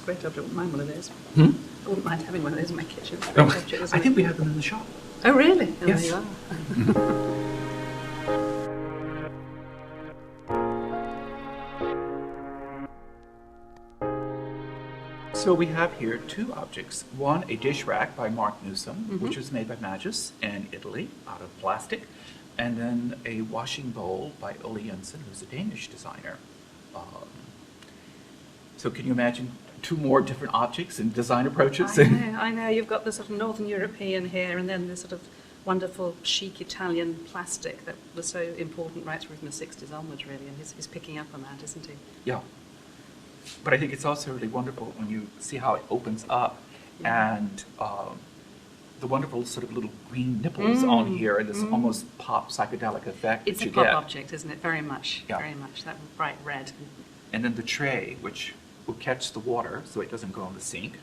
great object. I wouldn't mind one of those. Hmm? I wouldn't mind having one of those in my kitchen. It's a Oh, great object, isn't I think it? we have them in the shop. Oh, really? Oh, Yes. there you are. So we have here two objects. One, a dish rack by Marc Newson, which was made by Magis in Italy out of plastic. And then a washing bowl by Ole Jensen, who's a Danish designer. So can you imagine two more different objects and design approaches? I know. You've got the sort of Northern European here, and then the sort of wonderful chic Italian plastic that was so important right through from the 60s onwards, really, and he's picking up on that, isn't he? Yeah. But I think it's also really wonderful when you see how it opens up and the wonderful sort of little green nipples on here and this almost pop psychedelic effect It's that a you pop get. object, isn't it? Very much, Yeah. very much. That bright red. And then the tray, which will catch the water so it doesn't go in the sink,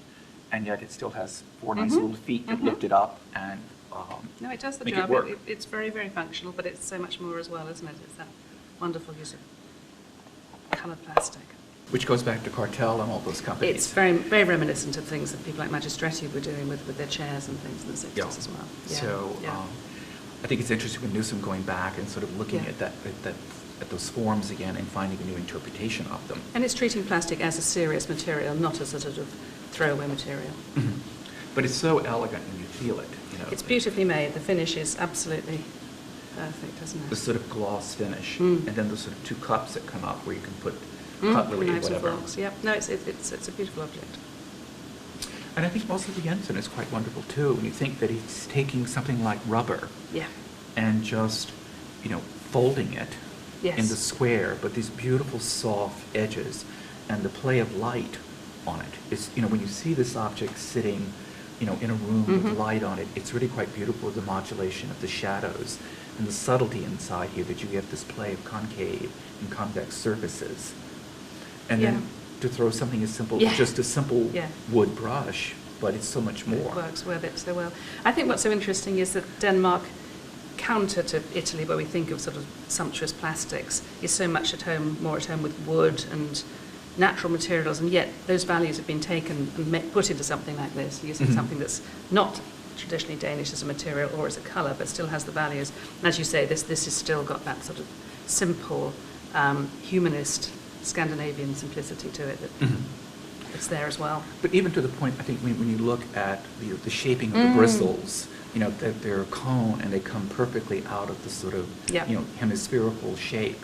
and yet it still has four nice little feet that lift it up and No, it does the make job. it work. It's very, very functional, but it's so much more as well, isn't it? It's that wonderful use of coloured plastic. Which goes back to Cartel and all those companies. It's very, very reminiscent of things that people like Magistretti were doing with their chairs and things in the 60s Yeah. as well. Yeah. So yeah. I think it's interesting with Newsom going back and sort of looking Yeah. at those forms again and finding a new interpretation of them. And it's treating plastic as a serious material, not as a sort of throwaway material. But it's so elegant when you feel it. You know, It's beautifully made. The finish is absolutely perfect, isn't it? the sort of gloss finish, Mm. and then the sort of two cups that come up where you can put cutlery or Knives and whatever. forks. Yep. No, it's a beautiful object. And I think also the Jensen is quite wonderful too. When you think that he's taking something like rubber Yeah. and just, folding it Yes. in the square, but these beautiful soft edges and the play of light on it is, when you see this object sitting, in a room with light on it, it's really quite beautiful, the modulation of the shadows and the subtlety inside here that you get this play of concave and convex surfaces. And Yeah. then to throw something as simple, Yeah. just a simple Yeah. wood brush, but it's so much more. It works with it so well. I think what's so interesting is that Denmark, counter to Italy, where we think of sort of sumptuous plastics, is so much more at home with wood and natural materials, and yet those values have been taken and put into something like this, using something that's not traditionally Danish as a material or as a colour, but still has the values. And as you say, this has still got that sort of simple, humanist, Scandinavian simplicity to it that it's there as well. But even to the point, I think when you look at the shaping of the bristles, that they're a cone and they come perfectly out of the sort of, Yeah. hemispherical shape.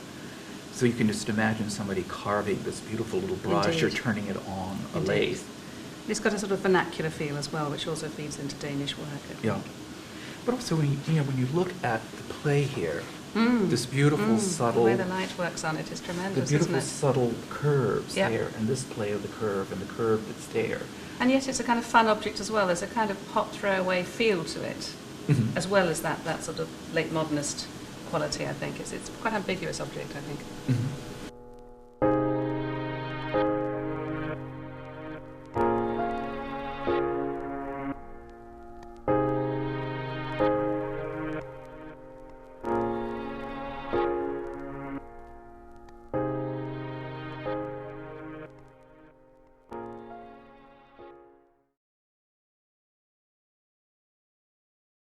So you can just imagine somebody carving this beautiful little brush or Indeed. turning it on a Indeed. lathe. It's got a sort of vernacular feel as well, which also feeds into Danish work. I think. Yeah. But also when you look at the play here, this beautiful The subtle, way the light works on it is the tremendous, beautiful isn't it? subtle curves Yeah. there, and this play of the curve and the curve that's there. And yet it's a kind of fun object as well. There's a kind of hot throwaway feel to it, as well as that sort of late modernist quality, I think. It's quite ambiguous object, I think. Mhm.